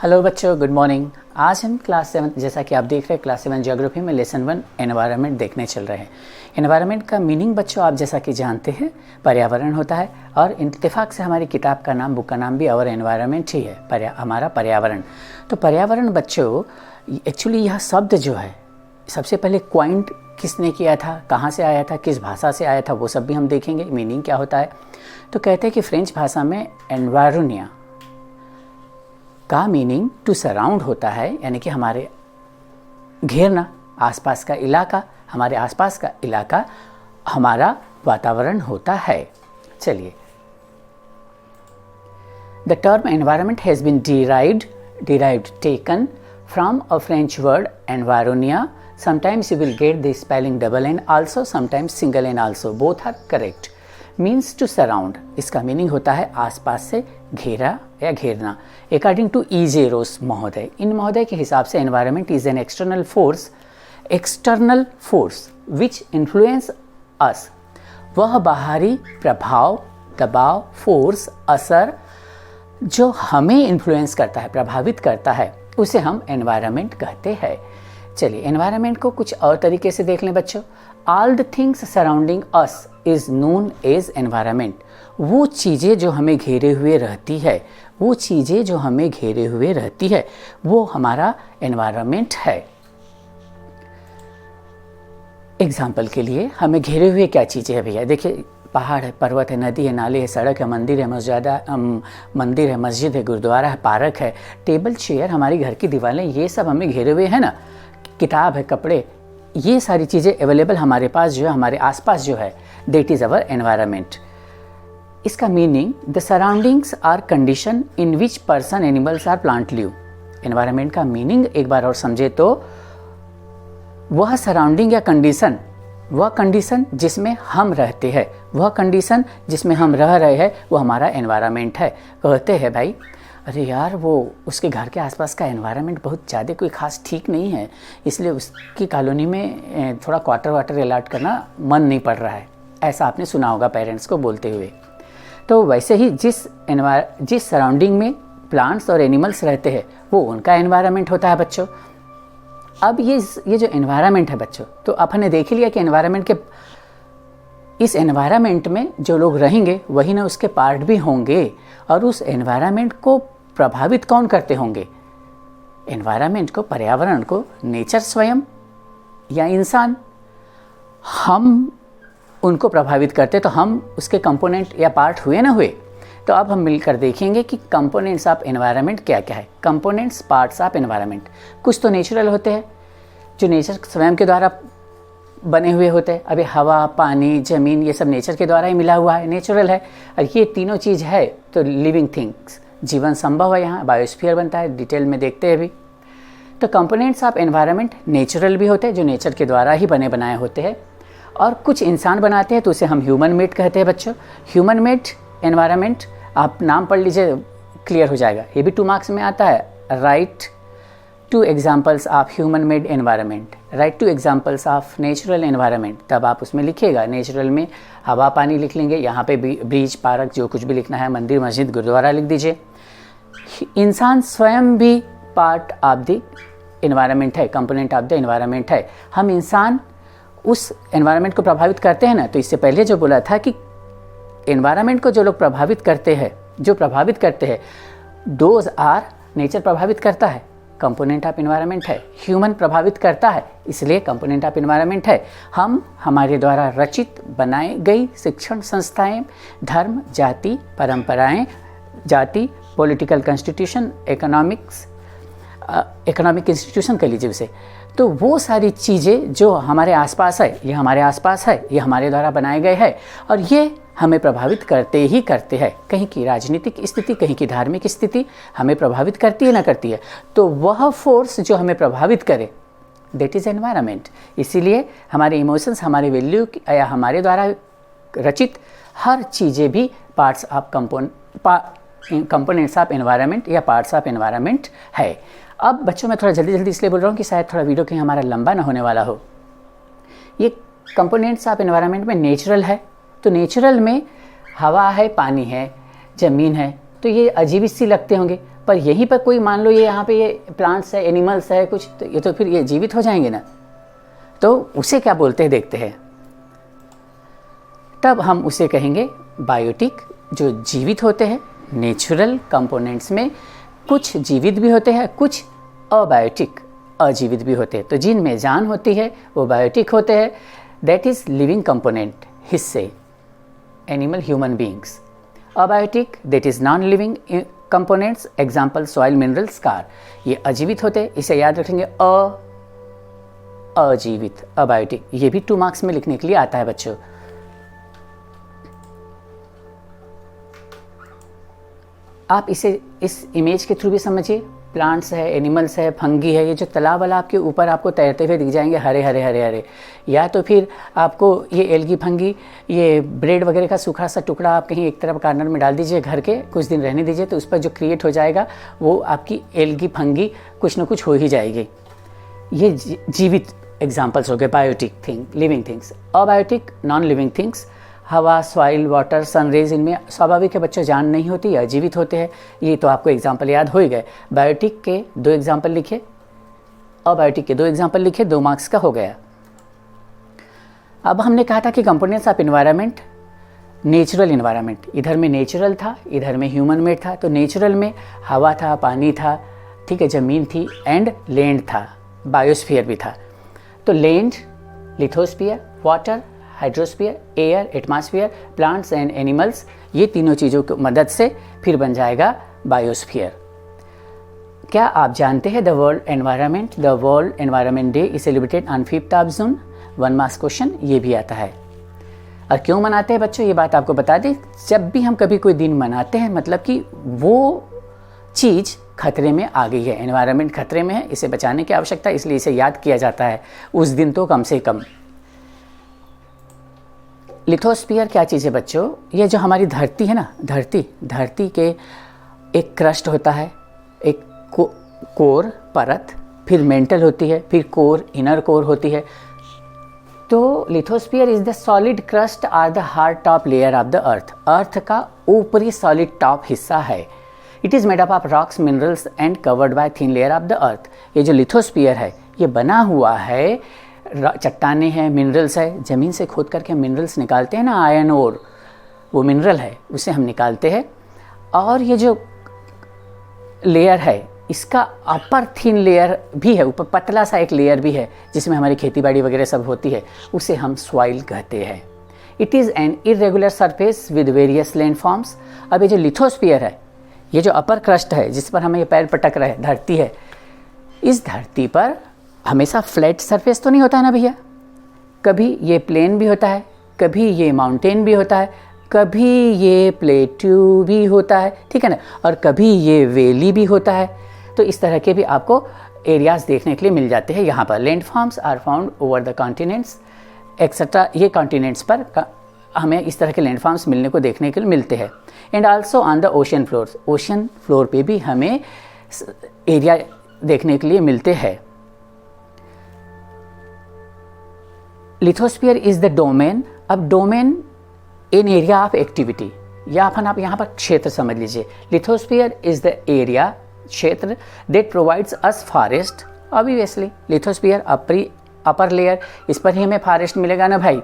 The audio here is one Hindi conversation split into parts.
हेलो बच्चों, गुड मॉर्निंग। आज हम क्लास 7 जैसा कि आप देख रहे हैं क्लास 7 ज्योग्राफी में लेसन 1 एनवायरनमेंट देखने चल रहे हैं। एनवायरनमेंट का मीनिंग बच्चों आप जैसा कि जानते हैं पर्यावरण होता है, और इत्तेफाक से हमारी किताब का नाम, बुक का नाम भी और एनवायरनमेंट ही है, हमारा पर्यावरण। तो पर्यावरण बच्चों एक्चुअली यह शब्द जो है सबसे पहले क्वाइंट किसने किया था, कहाँ से आया था, किस भाषा से आया था, वो सब भी हम देखेंगे। मीनिंग क्या होता है तो कहते हैं कि फ्रेंच भाषा में एनवायरोनिया का मीनिंग टू सराउंड होता है, यानी कि हमारे घेरना, आसपास का इलाका, हमारे आसपास का इलाका हमारा वातावरण होता है। चलिए, the term environment has been derived taken from a French word environia. Sometimes you will get the spelling double N also, sometimes single N also. Both are correct. Means to surround, इसका मीनिंग होता है आसपास से घेरा या घेरना। According to E.J. रोस महोदय, इन महोदय के हिसाब से environment is an external force which influence अस। वह बाहरी प्रभाव, दबाव, फोर्स, असर जो हमें इन्फ्लुएंस करता है, प्रभावित करता है, उसे हम एनवायरनमेंट कहते हैं। चलिए, एनवायरनमेंट को कुछ और तरीके से देख लें बच्चों। All the things surrounding us is known as environment. वो चीज़ें जो हमें घेरे हुए रहती है, वो चीज़ें जो हमें घेरे हुए रहती है, वो हमारा एनवायरनमेंट है। एग्जाम्पल के लिए हमें घेरे हुए क्या चीज़ें हैं भैया? देखिए, पहाड़ है, पर्वत है, नदी है, नाले है, सड़क है, मंदिर है, मस्जिद है, गुरुद्वारा है, पार्क है, टेबल चेयर, हमारी घर की दीवारें, ये सब हमें घेरे हुए है ना। किताब है, कपड़े, ये सारी चीज़ें अवेलेबल हमारे पास जो है, हमारे आसपास जो है, दैट इज़ अवर एनवायरनमेंट। इसका meaning the surroundings or condition in which person, animals or plant live. Environment का मीनिंग एक बार और समझे तो वह सराउंडिंग या कंडीशन, वह कंडीशन जिसमें हम रहते हैं, वह कंडीशन जिसमें हम रह रहे हैं, वो हमारा एनवायरनमेंट है। कहते हैं भाई, अरे यार, वो उसके घर के आसपास का एनवायरनमेंट बहुत ज़्यादा कोई ख़ास ठीक नहीं है, इसलिए उसकी कॉलोनी में थोड़ा क्वार्टर अलॉट करना मन नहीं पड़ रहा है। ऐसा आपने सुना होगा पेरेंट्स को बोलते हुए। तो वैसे ही जिस सराउंडिंग में प्लांट्स और एनिमल्स रहते हैं, वो उनका एनवायरनमेंट होता है बच्चों। अब ये जो एनवायरनमेंट है बच्चों, तो आपने देख लिया कि एनवायरनमेंट के इस एनवायरनमेंट में जो लोग रहेंगे वही ना उसके पार्ट भी होंगे, और उस एनवायरनमेंट को प्रभावित कौन करते होंगे? एनवायरनमेंट को, पर्यावरण को नेचर स्वयं या इंसान, हम उनको प्रभावित करते, तो हम उसके कंपोनेंट या पार्ट हुए ना हुए। तो अब हम मिलकर देखेंगे कि कंपोनेंट्स ऑफ एनवायरनमेंट क्या क्या है। कंपोनेंट्स, पार्ट्स ऑफ एनवायरनमेंट, कुछ तो नेचुरल होते हैं जो नेचर स्वयं के द्वारा बने हुए होते हैं। अभी हवा, पानी, ज़मीन, ये सब नेचर के द्वारा ही मिला हुआ है, नेचुरल है। और ये तीनों चीज़ है तो लिविंग थिंग्स, जीवन संभव है, यहाँ बायोस्फीयर बनता है, डिटेल में देखते हैं अभी। तो कंपोनेंट्स ऑफ एनवायरनमेंट नेचुरल भी होते हैं, जो नेचर के द्वारा ही बने बनाए होते हैं, और कुछ इंसान बनाते हैं, तो उसे हम ह्यूमन मेड कहते हैं बच्चों। ह्यूमन मेड एनवायरनमेंट, आप नाम पढ़ लीजिए, क्लियर हो जाएगा। ये भी 2 मार्क्स में आता है। Right two examples of human made environment, right two examples of natural environment, तब आप उसमें लिखिएगा। नेचुरल में हवा, पानी लिख लेंगे, यहाँ पे ब्रिज, पार्क, जो कुछ भी लिखना है, मंदिर, मस्जिद, गुरुद्वारा लिख दीजिए। इंसान स्वयं भी पार्ट ऑफ द एनवायरनमेंट है, कंपोनेंट ऑफ द एनवायरनमेंट है। हम इंसान उस एनवायरनमेंट को प्रभावित करते हैं ना। तो इससे पहले जो बोला था कि एनवायरनमेंट को जो लोग प्रभावित करते हैं, दोज आर, नेचर प्रभावित करता है, कंपोनेंट ऑफ एनवायरनमेंट है। ह्यूमन प्रभावित करता है, इसलिए कंपोनेंट ऑफ एनवायरनमेंट है। हम, हमारे द्वारा रचित बनाई गई शिक्षण संस्थाएं, धर्म, जाति, परंपराएं, जाति, पॉलिटिकल कॉन्स्टिट्यूशन, इकोनॉमिक इंस्टीट्यूशन कह लीजिए उसे। तो वो सारी चीज़ें जो हमारे आसपास है, ये हमारे आसपास है, ये हमारे द्वारा बनाए गए हैं, और ये हमें प्रभावित करते ही करते हैं। कहीं की राजनीतिक स्थिति, कहीं की धार्मिक स्थिति हमें प्रभावित करती है ना करती है। तो वह फोर्स जो हमें प्रभावित करे, दैट इज़ एनवायरनमेंट। इसीलिए हमारे इमोशंस, हमारे वैल्यू या हमारे द्वारा रचित हर चीज़ें भी parts of components of environment या पार्ट्स ऑफ एनवायरनमेंट है। अब बच्चों, मैं थोड़ा जल्दी इसलिए बोल रहा हूँ कि शायद थोड़ा वीडियो कहीं हमारा लंबा ना होने वाला हो। ये कंपोनेंट्स ऑफ एनवायरनमेंट में नेचुरल है, तो नेचुरल में हवा है, पानी है, ज़मीन है, तो ये अजीब सी लगते होंगे। पर यहीं पर कोई मान लो ये यहाँ पे ये प्लांट्स है, एनिमल्स है कुछ, तो ये तो फिर ये जीवित हो जाएंगे ना, तो उसे क्या बोलते हैं देखते हैं। तब हम उसे कहेंगे बायोटिक, जो जीवित होते हैं। नेचुरल कंपोनेंट्स में कुछ जीवित भी होते हैं, कुछ अबायोटिक, अजीवित भी होते हैं। तो जिनमें जान होती है वो बायोटिक होते हैं, दैट इज लिविंग कंपोनेंट, हिस्से, animal, human beings. Abiotic that is non living components, example soil, minerals, car, ये अजीवित होते हैं, इसे याद रखेंगे। अजीवित, अबायोटिक, ये भी 2 मार्क्स में लिखने के लिए आता है बच्चों। आप इसे इस इमेज के थ्रू भी समझिए। प्लांट्स है, एनिमल्स है, फंगी है, ये जो तालाब वाला आपके ऊपर आपको तैरते हुए दिख जाएंगे, हरे हरे हरे हरे, या तो फिर आपको ये एल्गी फंगी, ये ब्रेड वगैरह का सूखा सा टुकड़ा आप कहीं एक तरफ कॉर्नर में डाल दीजिए घर के, कुछ दिन रहने दीजिए, तो उस पर जो क्रिएट हो जाएगा वो आपकी एल्गी फंगी कुछ ना कुछ हो ही जाएगी। ये जीवित एग्जाम्पल्स हो गए, biotic thing, living things. Abiotic, non living things, हवा, सॉइल, वाटर, सनरेज, इनमें स्वाभाविक है बच्चों जान नहीं होती, अजीवित होते हैं। ये तो आपको एग्जाम्पल याद हो ही गए। बायोटिक के 2 एग्जाम्पल लिखे, अबायोटिक के 2 एग्जाम्पल लिखे, 2 मार्क्स का हो गया। अब हमने कहा था कि components of environment, natural environment, इधर में नेचुरल था, इधर में ह्यूमन मेड था। तो नेचुरल में हवा था, पानी था, ठीक है, ज़मीन थी, एंड लैंड था, बायोस्फीयर भी था। तो land, lithosphere, water, hydrosphere, air, atmosphere, plants and animals, ये तीनों चीज़ों की मदद से फिर बन जाएगा बायोस्फीयर। क्या आप जानते हैं the world environment day is celebrated on 5 June? 1 marks question ये भी आता है। और क्यों मनाते हैं बच्चों, ये बात आपको बता दें, जब भी हम कभी कोई दिन मनाते हैं मतलब कि वो चीज़ खतरे में आ गई है, एनवायरनमेंट खतरे में है, इसे बचाने की आवश्यकता है, इसलिए इसे याद किया जाता है उस दिन तो कम से कम। लिथोस्फीयर क्या चीज़ है बच्चों? ये जो हमारी धरती है ना, धरती के एक क्रस्ट होता है, एक कोर, परत, फिर मेंटल होती है, फिर कोर, इनर कोर होती है। तो lithosphere is the solid crust और the hard top layer of the earth का ऊपरी सॉलिड टॉप हिस्सा है। It is made up of rocks, minerals and covered by thin layer of the earth. ये जो लिथोस्फीयर है ये बना हुआ है, चट्टाने हैं, मिनरल्स है, ज़मीन से खोद करके हम मिनरल्स निकालते हैं ना, आयरन ओर, वो मिनरल है, उसे हम निकालते हैं। और ये जो लेयर है इसका अपर थिन लेयर भी है, ऊपर पतला सा एक लेयर भी है जिसमें हमारी खेती बाड़ी वगैरह सब होती है, उसे हम सॉइल कहते हैं। It is an irregular surface with various landforms. अब ये जो लिथोस्फीयर है, ये जो अपर क्रस्ट है जिस पर हमें ये पैर पटक रहे, धरती है, इस धरती पर हमेशा फ्लैट सरफेस तो नहीं होता है ना भैया, कभी ये प्लेन भी होता है, कभी ये माउंटेन भी होता है, कभी ये प्लेट्यू भी होता है, ठीक है ना, और कभी ये वैली भी होता है। तो इस तरह के भी आपको एरियाज़ देखने के लिए मिल जाते हैं यहाँ पर। Landforms are found over the continents etcetera, ये कॉन्टिनेंट्स पर हमें इस तरह के लैंडफॉर्म्स मिलने को देखने के लिए मिलते हैं। And also on the ocean floor, ocean floor पे भी हमें एरिया देखने के लिए मिलते हैं। Lithosphere is the domain. अब domain in area of activity, या अपन आप यहाँ पर क्षेत्र समझ लीजिए। लिथोस्फीयर इज द एरिया, क्षेत्र, that provides us forest. Obviously lithosphere upper layer, इस पर ही हमें फॉरेस्ट मिलेगा ना भाई।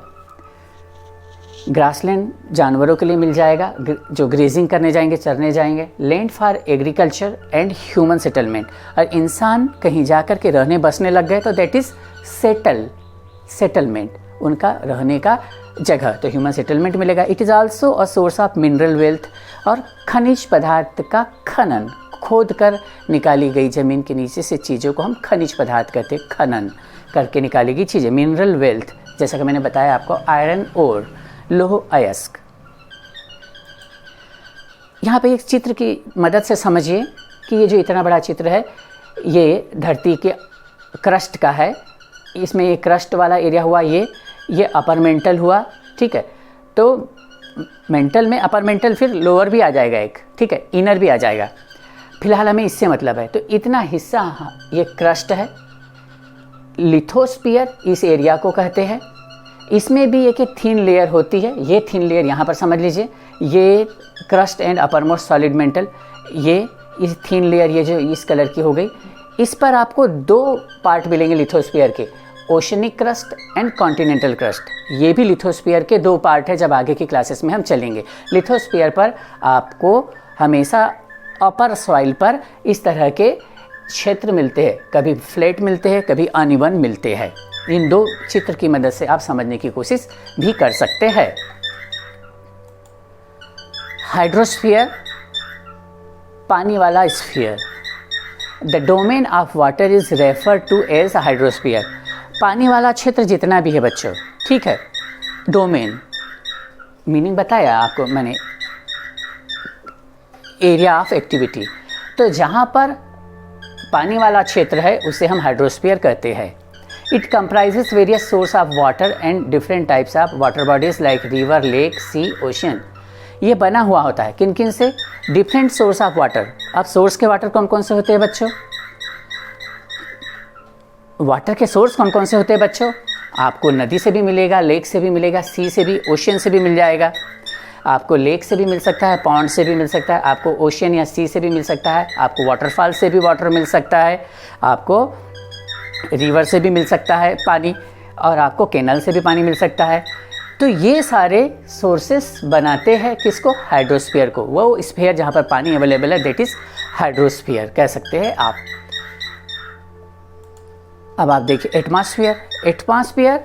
ग्रासलैंड जानवरों के लिए मिल जाएगा जो ग्रेजिंग करने जाएंगे, चरने जाएंगे। Land for agriculture and human settlement, और इंसान कहीं जाकर के रहने बसने लग गए तो दैट इज सेटलमेंट, उनका रहने का जगह, तो ह्यूमन सेटलमेंट मिलेगा। It is also a source of mineral wealth, और खनिज पदार्थ का खनन, खोद कर निकाली गई ज़मीन के नीचे से चीज़ों को हम खनिज पदार्थ कहते हैं, खनन करके निकाली गई चीज़ें, मिनरल वेल्थ। जैसा कि मैंने बताया आपको, आयरन ओर, लोह अयस्क। यहाँ पे एक चित्र की मदद से समझिए कि ये जो इतना बड़ा चित्र है ये धरती के क्रस्ट का है। इसमें ये क्रस्ट वाला एरिया हुआ, ये अपर मेंटल हुआ, ठीक है। तो मेंटल में अपर मेंटल, फिर लोअर भी आ जाएगा एक, ठीक है, इनर भी आ जाएगा। फिलहाल हमें इससे मतलब है, तो इतना हिस्सा ये क्रस्ट है। लिथोस्फीयर इस एरिया को कहते हैं। इसमें भी एक थिन लेयर होती है, ये थिन लेयर यहाँ पर समझ लीजिए, ये crust and upper most solid mental, इस थीन लेयर ये जो इस कलर की हो गई, इस पर आपको 2 पार्ट मिलेंगे लिथोस्फीयर के, oceanic crust and continental crust. ये भी लिथोस्फीयर के 2 पार्ट है, जब आगे की क्लासेस में हम चलेंगे। लिथोस्फीयर पर आपको हमेशा अपर सॉइल पर इस तरह के क्षेत्र मिलते हैं, कभी फ्लैट मिलते हैं, कभी अनइवन मिलते हैं। इन 2 चित्र की मदद से आप समझने की कोशिश भी कर सकते हैं। हाइड्रोस्फीयर, पानी वाला sphere. The domain of water is refer to as hydrosphere. पानी वाला क्षेत्र जितना भी है बच्चों, ठीक है, डोमेन मीनिंग बताया आपको मैंने, एरिया ऑफ एक्टिविटी। तो जहाँ पर पानी वाला क्षेत्र है उसे हम हाइड्रोस्फीयर कहते हैं। It comprises various source of water and different types of water bodies like river, lake, sea, ocean. ये बना हुआ होता है किन किन से? Different source of water. अब सोर्स के वाटर कौन कौन से होते हैं बच्चों? वाटर के सोर्स कौन कौन से होते हैं बच्चों? आपको नदी से भी मिलेगा, लेक से भी मिलेगा, सी से भी, ओशन से भी मिल जाएगा। आपको लेक से भी मिल सकता है, पॉन्ड से भी मिल सकता है, आपको ओशन या सी से भी मिल सकता है, आपको वाटरफॉल से भी वाटर मिल सकता है, आपको रिवर से भी मिल सकता है पानी, और आपको कैनल से भी पानी मिल सकता है। तो ये सारे सोर्सेस बनाते हैं किसको? हाइड्रोस्फीयर को। वो स्फीयर जहाँ पर पानी अवेलेबल है, दैट इज़ हाइड्रोस्फीयर कह सकते हैं आप। अब आप देखिए atmosphere. Atmosphere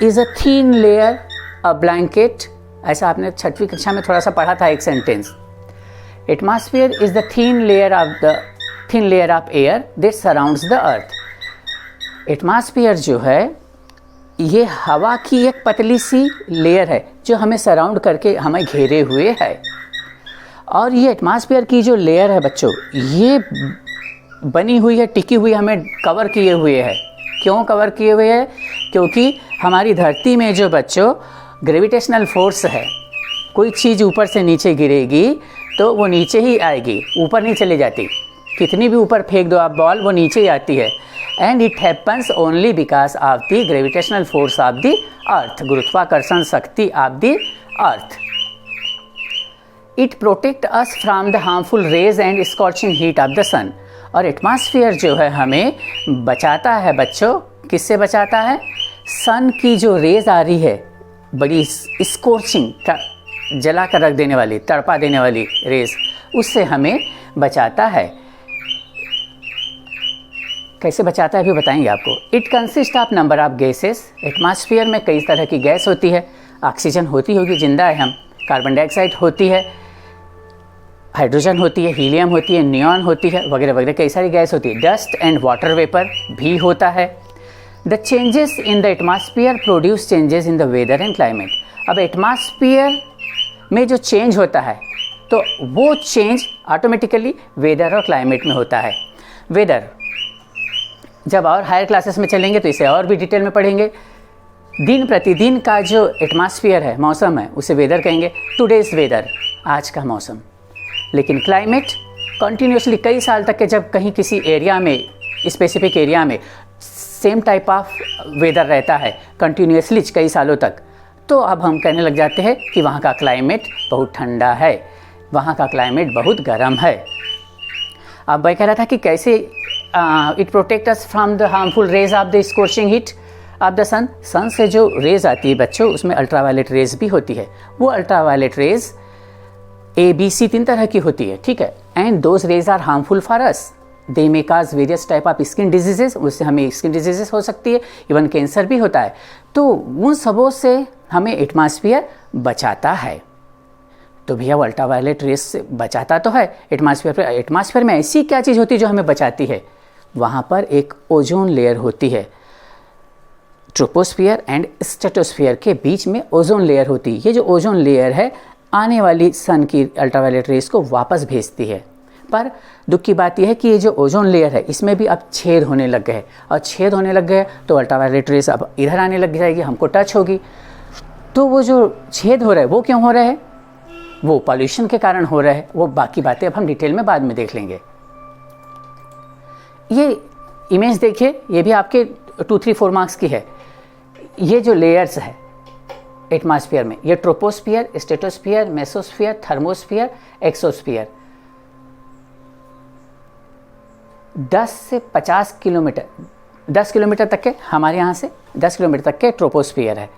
is a thin layer, a blanket. ऐसा आपने 6वीं कक्षा में थोड़ा सा पढ़ा था एक sentence. Atmosphere is the thin layer of air that surrounds the earth. Atmosphere जो है ये हवा की एक पतली सी लेयर है जो हमें सराउंड करके हमें घेरे हुए है। और ये एटमॉस्फेयर की जो लेयर है बच्चों, ये बनी हुई है, टिकी हुई, हमें कवर किए हुए है। क्यों कवर किए हुए है? क्योंकि हमारी धरती में जो बच्चों ग्रेविटेशनल फोर्स है, कोई चीज़ ऊपर से नीचे गिरेगी तो वो नीचे ही आएगी, ऊपर नहीं चली जाती। कितनी भी ऊपर फेंक दो आप बॉल, वो नीचे ही आती है। And it happens only because of the gravitational force of the earth, गुरुत्वाकर्षण शक्ति of the earth. It protect us from the harmful rays and scorching heat of the sun. और एटमॉस्फेयर जो है हमें बचाता है बच्चों, किससे बचाता है? सन की जो रेज आ रही है, बड़ी स्कॉचिंग, जला कर रख देने वाली, तड़पा देने वाली रेज, उससे हमें बचाता है। कैसे बचाता है भी बताएंगे आपको। It consist of number of gases. Atmosphere में कई तरह की गैस होती है। ऑक्सीजन होती होगी, जिंदा है हम, कार्बन डाइऑक्साइड होती है, हाइड्रोजन होती है, हीलियम होती है, नियॉन होती है, वगैरह वगैरह कई सारी गैस होती है। डस्ट एंड वाटर वेपर भी होता है। The changes in the atmosphere produce changes in the weather and climate. अब एटमॉस्फेयर में जो चेंज होता है तो वो चेंज ऑटोमेटिकली वेदर और क्लाइमेट में होता है। वेदर जब और हायर क्लासेस में चलेंगे तो इसे और भी डिटेल में पढ़ेंगे। दिन प्रतिदिन का जो एटमॉस्फेयर है, मौसम है, उसे वेदर कहेंगे। टुडेज वेदर, आज का मौसम। लेकिन क्लाइमेट कंटिन्यूसली कई साल तक के, जब कहीं किसी एरिया में, स्पेसिफिक एरिया में सेम टाइप ऑफ वेदर रहता है कंटिन्यूसली कई सालों तक, तो अब हम कहने लग जाते हैं कि वहाँ का क्लाइमेट बहुत ठंडा है, वहाँ का क्लाइमेट बहुत गर्म है। अब मैं कह रहा था कि कैसे it protect us from the harmful rays of the scorching heat of the sun. Sun से जो रेज आती है बच्चों, उसमें अल्ट्रावायलेट रेज भी होती है। वो अल्ट्रावायलेट रेज ABC 3 तरह की होती है, ठीक है। And those rays are harmful for us. They may cause various type of skin diseases, उससे हमें स्किन डिजीजेस हो सकती है, इवन कैंसर भी होता है। तो उन सबों से हमें एटमॉस्फेयर बचाता है। तो भैया वो अल्ट्रावायलेट रेज से बचाता तो है एटमॉस्फेयर पर। एटमॉस्फेयर में ऐसी क्या चीज़ होती है जो हमें बचाती है? वहाँ पर एक ओजोन लेयर होती है। ट्रोपोस्फियर एंड स्ट्रेटोस्फियर के बीच में ओजोन लेयर होती है। ये जो ओजोन लेयर है आने वाली सन की अल्ट्रावायलेट रेज को वापस भेजती है। पर दुख की बात यह है कि ये जो ओजोन लेयर है, इसमें भी अब छेद होने लग गए, और छेद होने लग गए तो अल्ट्रावायलेट रेज अब इधर आने लग जाएगी, हमको टच होगी। तो वो जो छेद हो रहा है वो क्यों हो रहा है? वो पॉल्यूशन के कारण हो रहा है। वो बाकी बातें अब हम डिटेल में बाद में देख लेंगे। ये इमेज देखिए, ये भी आपके 2-3-4 मार्क्स की है। ये जो लेयर्स है एटमॉस्फेयर में, ये troposphere, stratosphere, mesosphere, thermosphere, exosphere. 10 से 50 किलोमीटर, 10 किलोमीटर तक के, हमारे यहाँ से 10 किलोमीटर तक के ट्रोपोस्फियर है।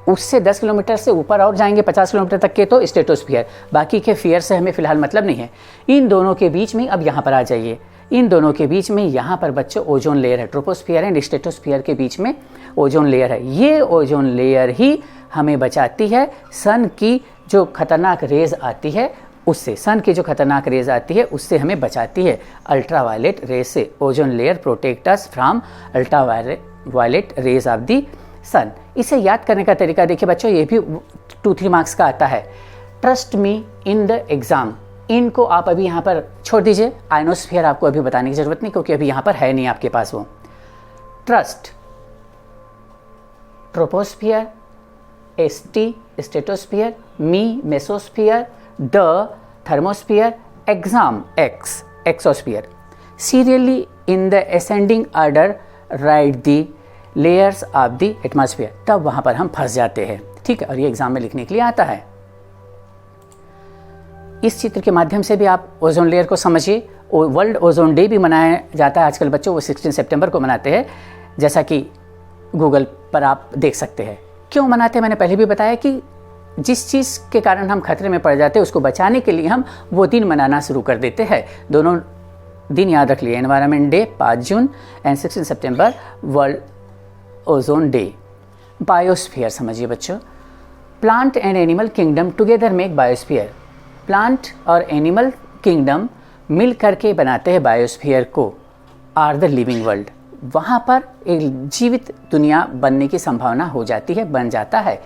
उससे 10 किलोमीटर से ऊपर और जाएंगे 50 किलोमीटर तक के तो स्ट्रेटोस्फियर। बाकी के फियर से हमें फ़िलहाल मतलब नहीं है। इन दोनों के बीच में अब यहाँ पर आ जाइए, इन दोनों के बीच में यहाँ पर बच्चों ओजोन लेयर है। ट्रोपोस्फियर एंड स्ट्रेटोस्फियर के बीच में ओजोन लेयर है। ये ओजोन लेयर ही हमें बचाती है सन की जो खतरनाक रेज आती है उससे, सन की जो खतरनाक रेज आती है उससे हमें बचाती है, अल्ट्रावायलेट रेज से। Ozone layer protect us from ultraviolet rays of the sun. इसे याद करने का तरीका देखिए बच्चों, ये भी 2-3 मार्क्स का आता है। Trust me in the exam, इनको आप अभी यहाँ पर छोड़ दीजिए। आयनोस्फीयर आपको अभी बताने की जरूरत नहीं, क्योंकि अभी यहाँ पर है नहीं आपके पास वो। Trust, troposphere, ST stratosphere, me mesosphere, the thermosphere, exam x exosphere. Serially in the ascending order right the layers of the atmosphere. तब वहाँ पर हम फंस जाते हैं, ठीक है, और ये एग्जाम में लिखने के लिए आता है। इस चित्र के माध्यम से भी आप ओजोन लेयर को समझिए। वर्ल्ड ओजोन डे भी मनाया जाता है आजकल बच्चों, वो 16 सितंबर को मनाते हैं, जैसा कि गूगल पर आप देख सकते हैं। क्यों मनाते हैं मैंने पहले भी बताया कि जिस चीज़ के कारण हम खतरे में पड़ जाते हैं उसको बचाने के लिए हम वो दिन मनाना शुरू कर देते हैं। दोनों दिन याद रख लिए, environment day 5 June and 16 September world ozone day. Biosphere समझिए बच्चों, plant and animal kingdom together make biosphere. Plant और एनिमल किंगडम मिल करके बनाते हैं बायोस्फीयर को, आर द लिविंग वर्ल्ड। वहाँ पर एक जीवित दुनिया बनने की संभावना हो जाती है, बन जाता है।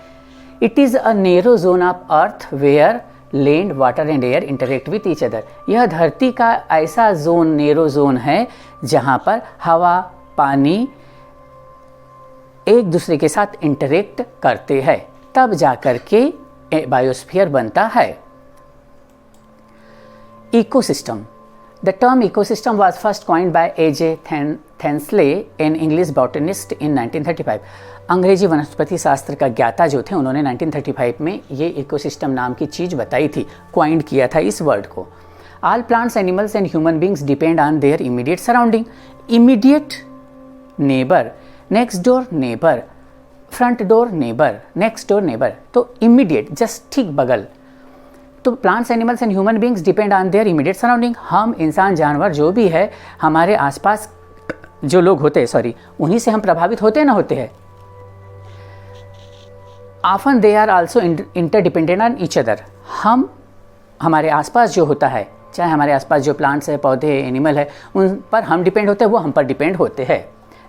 It is a narrow zone of earth where land water and air interact with each other. यह धरती का ऐसा जोन, नेरो जोन है जहाँ पर हवा पानी एक दूसरे के साथ इंटरेक्ट करते हैं, तब जाकर के बायोस्फीयर बनता है। Ecosystem, the term ecosystem was first coined by A.J. Tansley, an English botanist in 1935। अंग्रेजी वनस्पति शास्त्र का ज्ञाता जो थे, उन्होंने 1935 में ये इकोसिस्टम नाम की चीज़ बताई थी, क्वाइंड किया था इस वर्ड को। All plants animals and human beings depend on their immediate surrounding. Immediate neighbour, next door neighbour, front door neighbour, next door neighbour, तो इमीडिएट जस्ट ठीक बगल। तो plants animals and human beings depend on their immediate surrounding. हम इंसान जानवर जो भी है, हमारे आसपास जो लोग होते हैं, उन्हीं से हम प्रभावित होते ना होते हैं। Often they are also interdependent on each other. हम हमारे आसपास जो होता है, चाहे हमारे आसपास जो प्लांट्स है, पौधे, एनिमल है, उन पर हम डिपेंड होते हैं, वो हम पर डिपेंड होते हैं।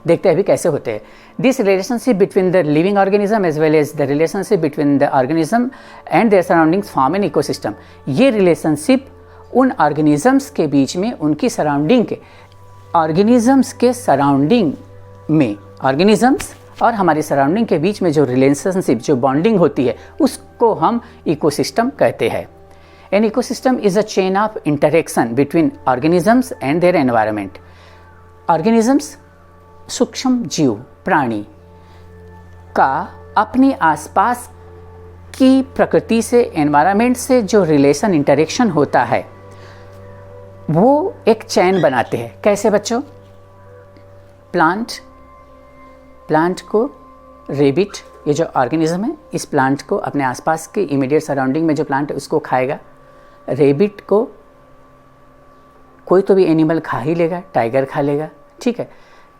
देखते हैं अभी कैसे होते हैं। This relationship between the living organism as well as the relationship between the organism and their surroundings form an ecosystem. ये रिलेशनशिप उन ऑर्गेनिजम्स के बीच में, उनकी सराउंडिंग के, ऑर्गेनिजम्स के सराउंडिंग में, ऑर्गेनिजम्स और हमारी सराउंडिंग के बीच में जो रिलेशनशिप, जो बॉन्डिंग होती है, उसको हम इकोसिस्टम कहते हैं। An ecosystem is a chain of interaction between organisms and their environment. Organisms सूक्ष्म जीव प्राणी का अपने आसपास की प्रकृति से, एनवायरनमेंट से जो रिलेशन, इंटरेक्शन होता है, वो एक चैन बनाते हैं। कैसे बच्चों? प्लांट को रेबिट, ये जो ऑर्गेनिज्म है, इस प्लांट को अपने आसपास के इमीडिएट सराउंडिंग में जो प्लांट है उसको खाएगा। रेबिट को कोई तो भी एनिमल खा ही लेगा, टाइगर खा लेगा, ठीक है।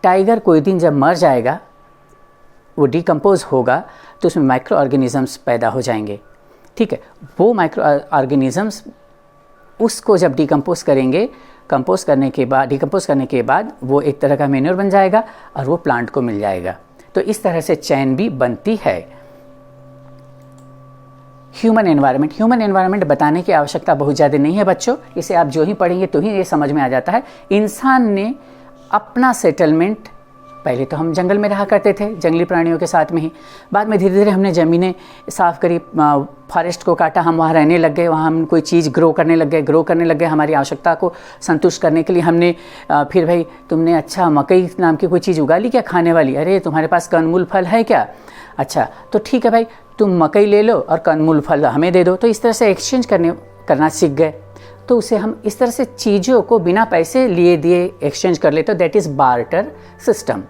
टाइगर कोई दिन जब मर जाएगा, वो डिकम्पोज होगा, तो उसमें माइक्रो ऑर्गेनिजम्स पैदा हो जाएंगे, ठीक है। वो माइक्रो ऑर्गेनिजम्स उसको जब डिकम्पोज करेंगे, डिकम्पोज करने के बाद वो एक तरह का मैन्योर बन जाएगा और वो प्लांट को मिल जाएगा। तो इस तरह से चैन भी बनती है। ह्यूमन एनवायरनमेंट बताने की आवश्यकता बहुत ज़्यादा नहीं है बच्चों, इसे आप जो ही पढ़ेंगे तो ही ये समझ में आ जाता है। इंसान ने अपना सेटलमेंट, पहले तो हम जंगल में रहा करते थे जंगली प्राणियों के साथ में ही, बाद में धीरे धीरे हमने ज़मीनें साफ़ करी, फॉरेस्ट को काटा, हम वहाँ रहने लग गए, वहाँ हम कोई चीज़ ग्रो करने लग गए हमारी आवश्यकता को संतुष्ट करने के लिए। हमने फिर भाई तुमने अच्छा मकई नाम की कोई चीज़ उगा ली क्या खाने वाली? अरे तुम्हारे पास कंदमूल फल है क्या? अच्छा तो ठीक है भाई, तुम मकई ले लो और कंदमूल फल हमें दे दो। तो इस तरह से एक्सचेंज करना सीख गए। तो उसे हम इस तरह से चीज़ों को बिना पैसे लिए दिए एक्सचेंज कर लेते, दैट इज़ बार्टर सिस्टम।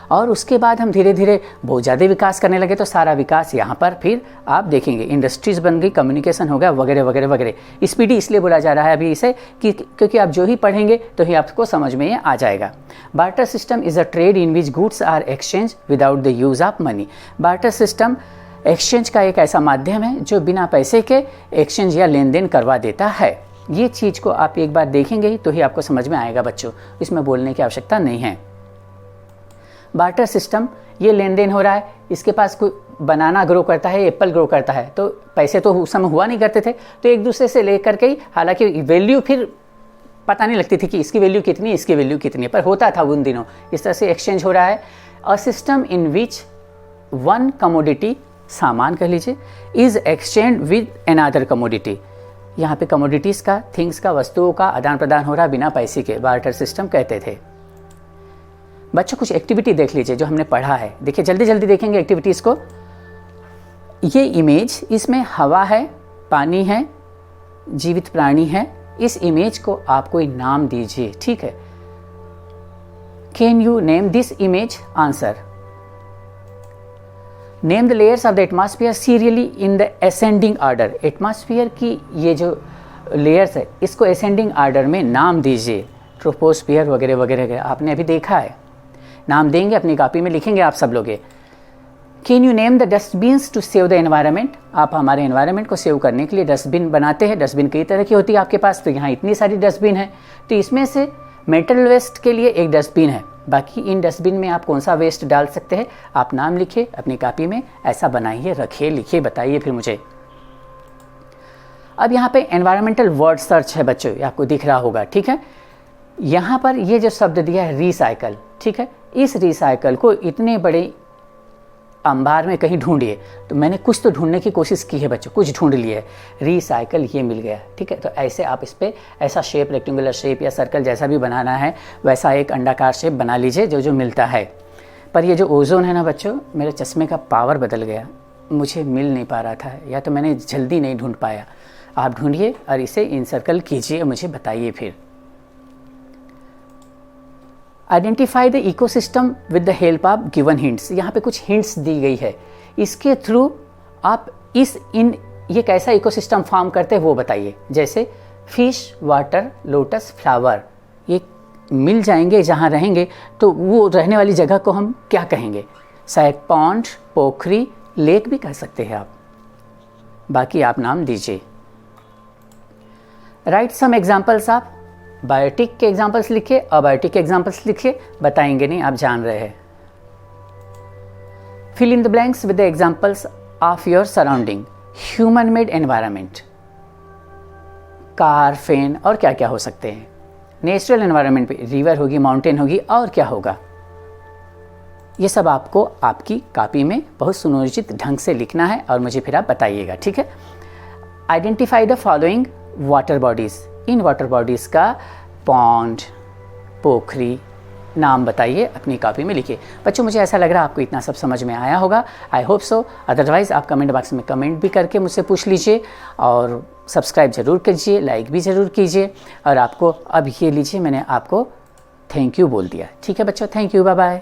और उसके बाद हम धीरे धीरे बहुत ज़्यादा विकास करने लगे, तो सारा विकास यहाँ पर फिर आप देखेंगे इंडस्ट्रीज़ बन गई, कम्युनिकेशन हो गया, वगैरह वगैरह वगैरह। स्पीडी इसलिए बोला जा रहा है अभी इसे क्योंकि आप जो ही पढ़ेंगे तो ही आपको समझ में आ जाएगा। Barter system is a trade in which goods are exchange without the use of money. Barter system exchange का एक ऐसा माध्यम है जो बिना पैसे के एक्सचेंज या लेन देन करवा देता है। ये चीज़ को आप एक बार देखेंगे तो ही आपको समझ में आएगा बच्चों, इसमें बोलने की आवश्यकता नहीं है। बार्टर सिस्टम, ये लेन देन हो रहा है, इसके पास कोई बनाना ग्रो करता है, एप्पल ग्रो करता है, तो पैसे तो उस समय हुआ नहीं करते थे, तो एक दूसरे से लेकर के ही, हालांकि वैल्यू फिर पता नहीं लगती थी कि इसकी वैल्यू कितनी है, इसकी वैल्यू कितनी है, पर होता था उन दिनों। इस तरह से एक्सचेंज हो रहा है। A system in which one commodity, सामान कह लीजिए, is exchange with another commodity. यहाँ पे कमोडिटीज़ का, थिंग्स का, वस्तुओं का आदान प्रदान हो रहा है बिना पैसे के, बार्टर सिस्टम कहते थे। बच्चों कुछ एक्टिविटी देख लीजिए जो हमने पढ़ा है, देखिए जल्दी जल्दी देखेंगे एक्टिविटीज़ को। ये इमेज, इसमें हवा है, पानी है, जीवित प्राणी है। इस इमेज को आप कोई नाम दीजिए, ठीक है। Can you name this image? Answer, name the layers of the atmosphere serially in the ascending order. Atmosphere की ये जो लेयर्स है इसको असेंडिंग ऑर्डर में नाम दीजिए, ट्रोपोस्फियर वगैरह वगैरह, आपने अभी देखा है। नाम देंगे, अपनी कॉपी में लिखेंगे आप सब लोग। Can you name the dustbins to save the environment? आप हमारे एनवायरनमेंट को सेव करने के लिए डस्टबिन बनाते हैं। डस्टबिन कई तरह की होती है आपके पास, तो यहाँ इतनी सारी डस्टबिन है, तो इसमें से मेटल वेस्ट के लिए एक डस्टबिन है। बाकी इन डस्टबिन में आप कौन सा वेस्ट डाल सकते हैं, आप नाम लिखिए अपनी कॉपी में, ऐसा बनाइए, रखिए, लिखिए, बताइए फिर मुझे। अब यहाँ पे एनवायरमेंटल वर्ड सर्च है बच्चों, ये आपको दिख रहा होगा, ठीक है। यहाँ पर ये जो शब्द दिया है रिसाइकल, ठीक है। इस रिसाइकल को इतने बड़े अंबार में कहीं ढूंढिए, तो मैंने कुछ तो ढूंढने की कोशिश की है बच्चों, कुछ ढूंढ लिए है, रिसाइकल ये मिल गया, ठीक है। तो ऐसे आप इस पर ऐसा शेप, रेक्टेंगुलर शेप या सर्कल जैसा भी बनाना है वैसा एक अंडाकार शेप बना लीजिए जो जो मिलता है। पर ये जो ओजोन है ना बच्चों, मेरे चश्मे का पावर बदल गया, मुझे मिल नहीं पा रहा था, या तो मैंने जल्दी नहीं ढूंढ पाया। आप ढूंढिए और इसे इनसर्कल कीजिए, मुझे बताइए फिर। Identify the ecosystem with the help of given hints. यहाँ पे कुछ हिंट्स दी गई है, इसके थ्रू आप ये कैसा इकोसिस्टम फॉर्म करते हैं वो बताइए। जैसे फिश, वाटर, लोटस, फ्लावर, ये मिल जाएंगे जहाँ रहेंगे, तो वो रहने वाली जगह को हम क्या कहेंगे? शायद पॉन्ड, पोखरी, लेक भी कह सकते हैं आप। बाकी आप नाम दीजिए। Write some examples of, biotic के एग्जाम्पल्स लिखिए, अबायोटिक के एग्जाम्पल्स लिखिए, बताएंगे नहीं, आप जान रहे हैं। Fill in the blanks with the examples of your surrounding. Human made environment, car, fan और क्या क्या हो सकते हैं। नेचुरल एनवायरनमेंट पे रिवर होगी, माउंटेन होगी, और क्या होगा। ये सब आपको आपकी कॉपी में बहुत सुनियोजित ढंग से लिखना है और मुझे फिर आप बताइएगा, ठीक है। Identify the following water bodies. In water bodies का पॉन्ड, पोखरी, नाम बताइए, अपनी कॉपी में लिखिए। बच्चों मुझे ऐसा लग रहा है आपको इतना सब समझ में आया होगा, आई होप सो। अदरवाइज़ आप कमेंट बॉक्स में कमेंट भी करके मुझसे पूछ लीजिए, और सब्सक्राइब ज़रूर कीजिए, लाइक भी ज़रूर कीजिए। और आपको अब ये लीजिए, मैंने आपको थैंक यू बोल दिया, ठीक है बच्चों। Thank you, bye bye.